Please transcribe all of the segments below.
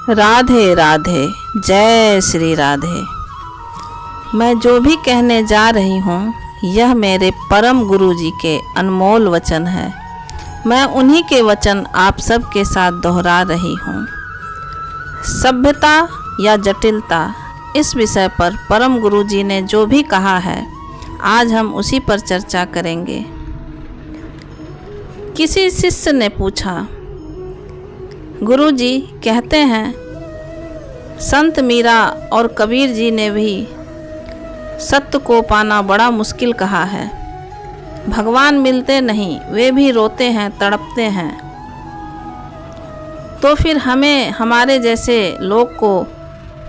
राधे राधे, जय श्री राधे। मैं जो भी कहने जा रही हूँ यह मेरे परम गुरु जी के अनमोल वचन है। मैं उन्हीं के वचन आप सब के साथ दोहरा रही हूँ। सभ्यता या जटिलता, इस विषय पर परम गुरु जी ने जो भी कहा है आज हम उसी पर चर्चा करेंगे। किसी शिष्य ने पूछा, गुरु जी कहते हैं संत मीरा और कबीर जी ने भी सत्य को पाना बड़ा मुश्किल कहा है। भगवान मिलते नहीं, वे भी रोते हैं, तड़पते हैं। तो फिर हमें हमारे जैसे लोग को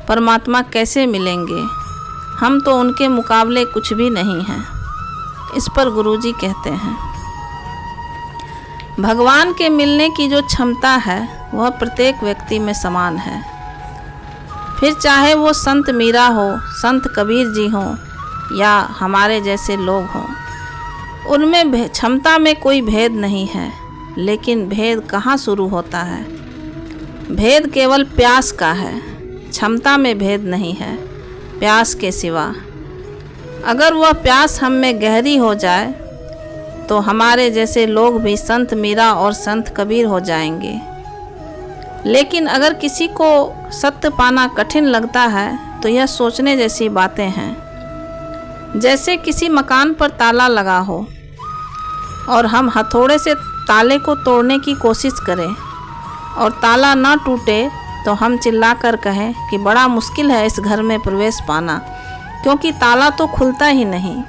परमात्मा कैसे मिलेंगे? हम तो उनके मुकाबले कुछ भी नहीं हैं। इस पर गुरुजी कहते हैं, भगवान के मिलने की जो क्षमता है वह प्रत्येक व्यक्ति में समान है। फिर चाहे वो संत मीरा हो, संत कबीर जी हो या हमारे जैसे लोग हों, उनमें क्षमता में कोई भेद नहीं है। लेकिन भेद कहाँ शुरू होता है? भेद केवल प्यास का है, क्षमता में भेद नहीं है प्यास के सिवा। अगर वह प्यास हम में गहरी हो जाए तो हमारे जैसे लोग भी संत मीरा और संत कबीर हो जाएंगे। लेकिन अगर किसी को सत्य पाना कठिन लगता है तो यह सोचने जैसी बातें हैं। जैसे किसी मकान पर ताला लगा हो और हम हथौड़े से ताले को तोड़ने की कोशिश करें और ताला ना टूटे तो हम चिल्लाकर कहें कि बड़ा मुश्किल है इस घर में प्रवेश पाना, क्योंकि ताला तो खुलता ही नहीं।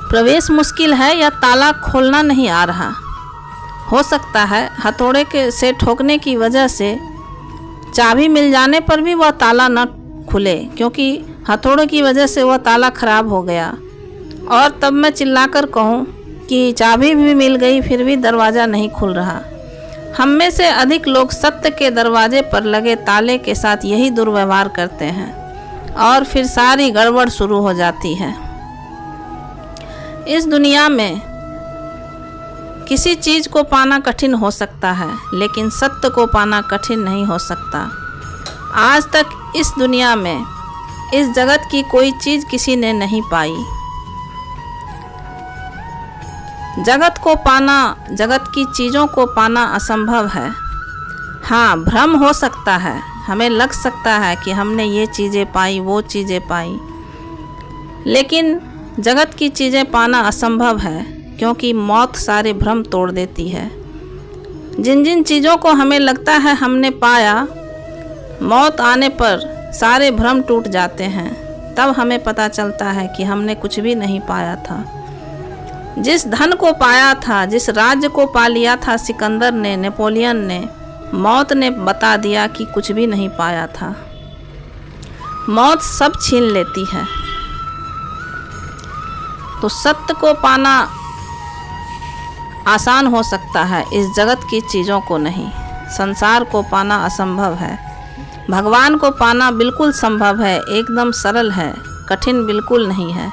प्रवेश मुश्किल है या ताला खोलना नहीं आ रहा। हो सकता है हथौड़े से ठोकने की वजह से चाबी मिल जाने पर भी वह ताला न खुले, क्योंकि हथौड़े की वजह से वह ताला खराब हो गया। और तब मैं चिल्लाकर कहूँ कि चाबी भी मिल गई फिर भी दरवाज़ा नहीं खुल रहा। हम में से अधिक लोग सत्य के दरवाजे पर लगे ताले के साथ यही दुर्व्यवहार करते हैं और फिर सारी गड़बड़ शुरू हो जाती है। इस दुनिया में किसी चीज़ को पाना कठिन हो सकता है, लेकिन सत्य को पाना कठिन नहीं हो सकता। आज तक इस दुनिया में, इस जगत की कोई चीज़ किसी ने नहीं पाई। जगत को पाना, जगत की चीज़ों को पाना असंभव है। हाँ, भ्रम हो सकता है, हमें लग सकता है कि हमने ये चीज़ें पाई, वो चीज़ें पाई, लेकिन जगत की चीज़ें पाना असंभव है, क्योंकि मौत सारे भ्रम तोड़ देती है। जिन जिन चीज़ों को हमें लगता है हमने पाया, मौत आने पर सारे भ्रम टूट जाते हैं। तब हमें पता चलता है कि हमने कुछ भी नहीं पाया था। जिस धन को पाया था, जिस राज्य को पा लिया था सिकंदर ने, नेपोलियन ने, मौत ने बता दिया कि कुछ भी नहीं पाया था। मौत सब छीन लेती है। तो सत्य को पाना आसान हो सकता है, इस जगत की चीज़ों को नहीं। संसार को पाना असंभव है। भगवान को पाना बिल्कुल संभव है, एकदम सरल है, कठिन बिल्कुल नहीं है।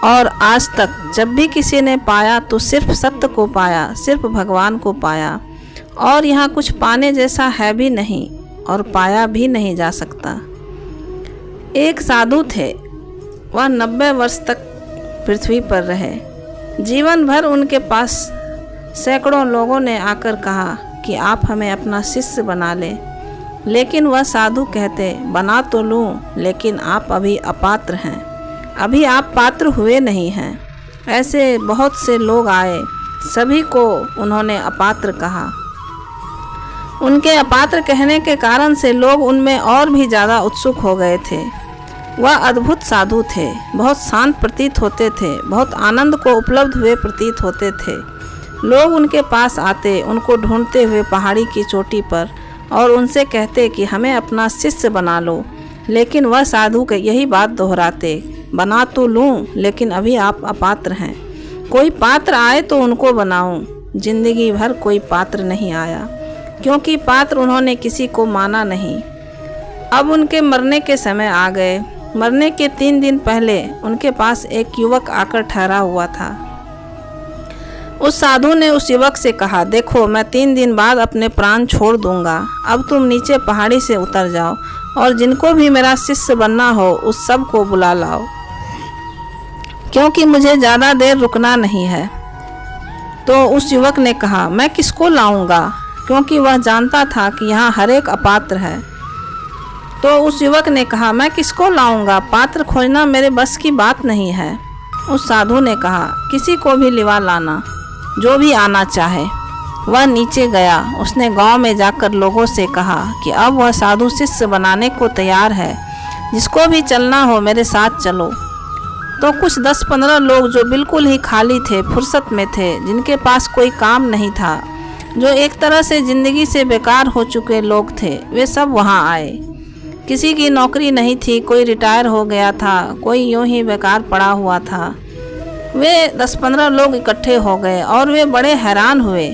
और आज तक जब भी किसी ने पाया तो सिर्फ सत्य को पाया, सिर्फ भगवान को पाया, और यहाँ कुछ पाने जैसा है भी नहीं और पाया भी नहीं जा सकता। एक साधु थे, वह 90 वर्ष तक पृथ्वी पर रहे। जीवन भर उनके पास सैकड़ों लोगों ने आकर कहा कि आप हमें अपना शिष्य बना लें, लेकिन वह साधु कहते, बना तो लूँ, लेकिन आप अभी अपात्र हैं, अभी आप पात्र हुए नहीं हैं। ऐसे बहुत से लोग आए, सभी को उन्होंने अपात्र कहा। उनके अपात्र कहने के कारण से लोग उनमें और भी ज़्यादा उत्सुक हो गए थे। वह अद्भुत साधु थे, बहुत शांत प्रतीत होते थे, बहुत आनंद को उपलब्ध हुए प्रतीत होते थे। लोग उनके पास आते, उनको ढूंढते हुए पहाड़ी की चोटी पर, और उनसे कहते कि हमें अपना शिष्य बना लो। लेकिन वह साधु के यही बात दोहराते, बना तो लूँ, लेकिन अभी आप अपात्र हैं। कोई पात्र आए तो उनको बनाऊं। जिंदगी भर कोई पात्र नहीं आया, क्योंकि पात्र उन्होंने किसी को माना नहीं। अब उनके मरने के समय आ गए। मरने के 3 दिन पहले उनके पास एक युवक आकर ठहरा हुआ था। उस साधु ने उस युवक से कहा, देखो मैं 3 दिन बाद अपने प्राण छोड़ दूंगा। अब तुम नीचे पहाड़ी से उतर जाओ और जिनको भी मेरा शिष्य बनना हो उस सब को बुला लाओ, क्योंकि मुझे ज़्यादा देर रुकना नहीं है। तो उस युवक ने कहा, मैं किसको लाऊंगा, क्योंकि वह जानता था कि यहाँ हर एक अपात्र है। तो उस युवक ने कहा, मैं किसको लाऊंगा, पात्र खोजना मेरे बस की बात नहीं है। उस साधु ने कहा, किसी को भी लिवा लाना, जो भी आना चाहे। वह नीचे गया। उसने गांव में जाकर लोगों से कहा कि अब वह साधु शिष्य बनाने को तैयार है, जिसको भी चलना हो मेरे साथ चलो। तो कुछ 10-15 लोग जो बिल्कुल ही खाली थे, फुर्सत में थे, जिनके पास कोई काम नहीं था, जो एक तरह से ज़िंदगी से बेकार हो चुके लोग थे, वे सब वहाँ आए। किसी की नौकरी नहीं थी, कोई रिटायर हो गया था, कोई यूं ही बेकार पड़ा हुआ था। वे 10-15 लोग इकट्ठे हो गए और वे बड़े हैरान हुए।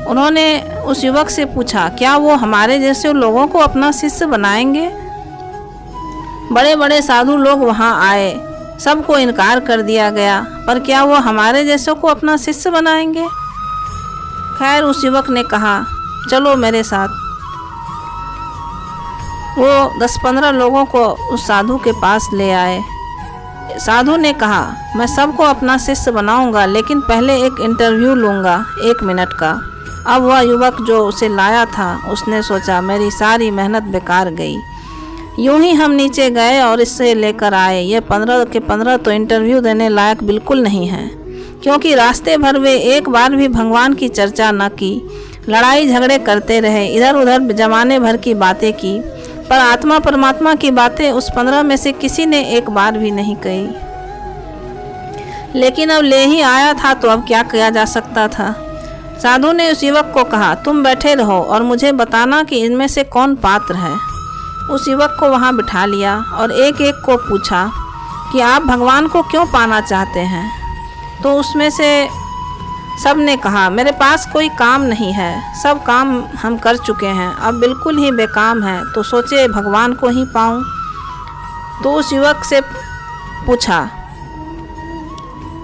उन्होंने उस युवक से पूछा, क्या वो हमारे जैसे लोगों को अपना शिष्य बनाएंगे? बड़े बड़े साधु लोग वहाँ आए, सबको इनकार कर दिया गया, पर क्या वो हमारे जैसों को अपना शिष्य बनाएंगे? खैर उस युवक ने कहा, चलो मेरे साथ। वो 10-15 लोगों को उस साधु के पास ले आए। साधु ने कहा, मैं सबको अपना शिष्य बनाऊंगा, लेकिन पहले एक इंटरव्यू लूँगा 1 मिनट का। अब वह युवक जो उसे लाया था, उसने सोचा मेरी सारी मेहनत बेकार गई। यूं ही हम नीचे गए और इससे लेकर आए। ये 15 के 15 तो इंटरव्यू देने लायक बिल्कुल नहीं है, क्योंकि रास्ते भर वे एक बार भी भगवान की चर्चा न की, लड़ाई झगड़े करते रहे, इधर उधर जमाने भर की बातें की, पर आत्मा परमात्मा की बातें उस 15 में से किसी ने एक बार भी नहीं कही। लेकिन अब ले ही आया था तो अब क्या किया जा सकता था। साधु ने उस युवक को कहा, तुम बैठे रहो और मुझे बताना कि इनमें से कौन पात्र है। उस युवक को वहाँ बिठा लिया और एक एक को पूछा कि आप भगवान को क्यों पाना चाहते हैं। तो उसमें से सब ने कहा, मेरे पास कोई काम नहीं है, सब काम हम कर चुके हैं, अब बिल्कुल ही बेकाम है, तो सोचे भगवान को ही पाऊं। तो उस युवक से पूछा,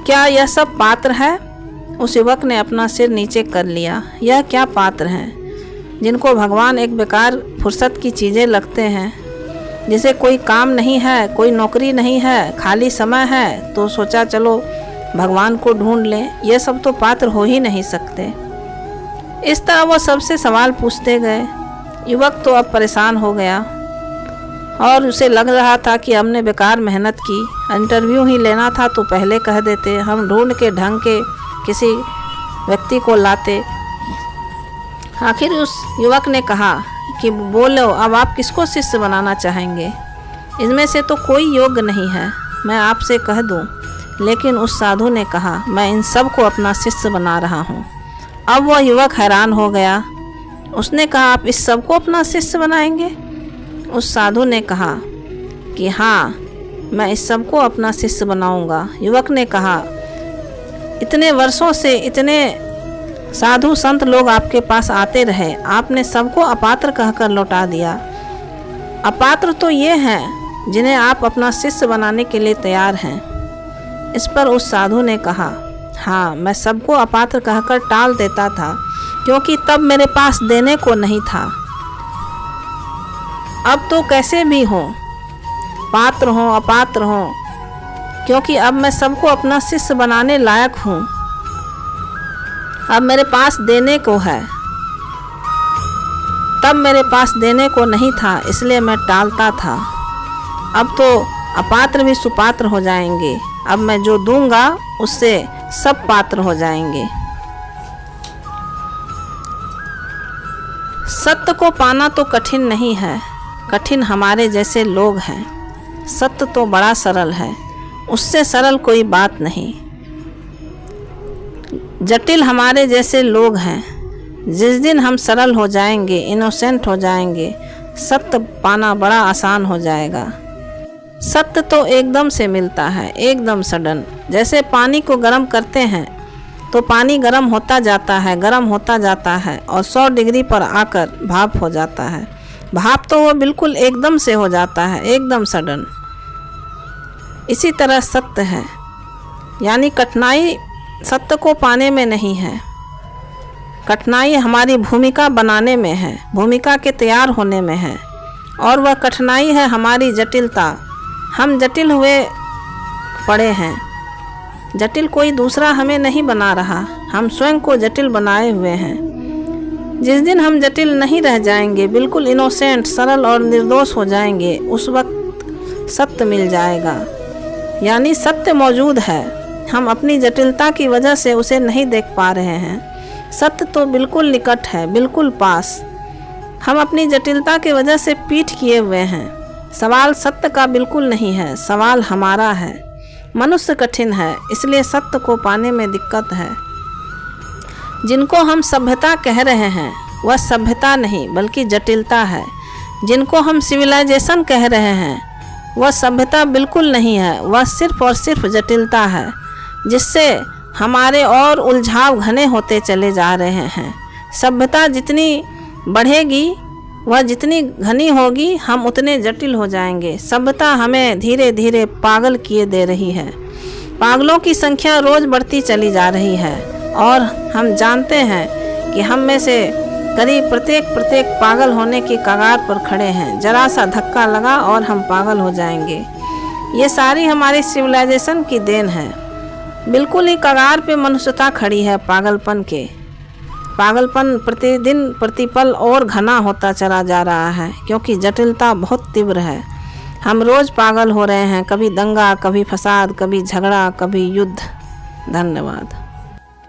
क्या यह सब पात्र है? उस युवक ने अपना सिर नीचे कर लिया। यह क्या पात्र हैं जिनको भगवान एक बेकार फुर्सत की चीज़ें लगते हैं, जिसे कोई काम नहीं है, कोई नौकरी नहीं है, खाली समय है, तो सोचा चलो भगवान को ढूंढ लें। ये सब तो पात्र हो ही नहीं सकते। इस तरह वो सबसे सवाल पूछते गए। युवक तो अब परेशान हो गया और उसे लग रहा था कि हमने बेकार मेहनत की, इंटरव्यू ही लेना था तो पहले कह देते, हम ढूंढ के ढंग के किसी व्यक्ति को लाते। आखिर उस युवक ने कहा कि बोलो, अब आप किसको शिष्य बनाना चाहेंगे? इनमें से तो कोई योग्य नहीं है, मैं आपसे कह दूं। लेकिन उस साधु ने कहा, मैं इन सब को अपना शिष्य बना रहा हूँ। अब वह युवक हैरान हो गया। उसने कहा, आप इस सब को अपना शिष्य बनाएंगे? उस साधु ने कहा कि हाँ, मैं इस सब को अपना शिष्य बनाऊंगा। युवक ने कहा, इतने वर्षों से इतने साधु संत लोग आपके पास आते रहे, आपने सबको अपात्र कहकर लौटा दिया। अपात्र तो ये हैं जिन्हें आप अपना शिष्य बनाने के लिए तैयार हैं। इस पर उस साधु ने कहा, हाँ, मैं सबको अपात्र कहकर टाल देता था, क्योंकि तब मेरे पास देने को नहीं था। अब तो कैसे भी हो, पात्र हो अपात्र हो, क्योंकि अब मैं सबको अपना शिष्य बनाने लायक हूँ। अब मेरे पास देने को है, तब मेरे पास देने को नहीं था, इसलिए मैं टालता था। अब तो अपात्र भी सुपात्र हो जाएंगे। अब मैं जो दूंगा उससे सब पात्र हो जाएंगे। सत्य को पाना तो कठिन नहीं है, कठिन हमारे जैसे लोग हैं। सत्य तो बड़ा सरल है, उससे सरल कोई बात नहीं। जटिल हमारे जैसे लोग हैं। जिस दिन हम सरल हो जाएंगे, इनोसेंट हो जाएंगे, सत्य पाना बड़ा आसान हो जाएगा। सत्य तो एकदम से मिलता है, एकदम सडन। जैसे पानी को गर्म करते हैं तो पानी गर्म होता जाता है, गर्म होता जाता है और 100 डिग्री पर आकर भाप हो जाता है। भाप तो वो बिल्कुल एकदम से हो जाता है, एकदम सडन। इसी तरह सत्य है, यानी कठिनाई सत्य को पाने में नहीं है। कठिनाई हमारी भूमिका बनाने में है, भूमिका के तैयार होने में है, और वह कठिनाई है हमारी जटिलता। हम जटिल हुए पड़े हैं। जटिल कोई दूसरा हमें नहीं बना रहा, हम स्वयं को जटिल बनाए हुए हैं। जिस दिन हम जटिल नहीं रह जाएंगे, बिल्कुल इनोसेंट, सरल और निर्दोष हो जाएंगे, उस वक्त सत्य मिल जाएगा। यानी सत्य मौजूद है, हम अपनी जटिलता की वजह से उसे नहीं देख पा रहे हैं। सत्य तो बिल्कुल निकट है, बिल्कुल पास। हम अपनी जटिलता की वजह से पीठ किए हुए हैं। सवाल सत्य का बिल्कुल नहीं है, सवाल हमारा है। मनुष्य कठिन है, इसलिए सत्य को पाने में दिक्कत है। जिनको हम सभ्यता कह रहे हैं वह सभ्यता नहीं बल्कि जटिलता है। जिनको हम सिविलाइजेशन कह रहे हैं वह सभ्यता बिल्कुल नहीं है, वह सिर्फ और सिर्फ जटिलता है, जिससे हमारे और उलझाव घने होते चले जा रहे हैं। सभ्यता जितनी बढ़ेगी, वह जितनी घनी होगी, हम उतने जटिल हो जाएंगे। सभ्यता हमें धीरे धीरे पागल किए दे रही है। पागलों की संख्या रोज़ बढ़ती चली जा रही है, और हम जानते हैं कि हम में से करीब प्रत्येक पागल होने की कगार पर खड़े हैं। जरा सा धक्का लगा और हम पागल हो जाएंगे। ये सारी हमारी सिविलाइजेशन की देन है। बिल्कुल ही कगार पे मनुष्यता खड़ी है पागलपन के। पागलपन प्रतिदिन प्रतिपल और घना होता चला जा रहा है, क्योंकि जटिलता बहुत तीव्र है। हम रोज़ पागल हो रहे हैं, कभी दंगा, कभी फसाद, कभी झगड़ा, कभी युद्ध। धन्यवाद।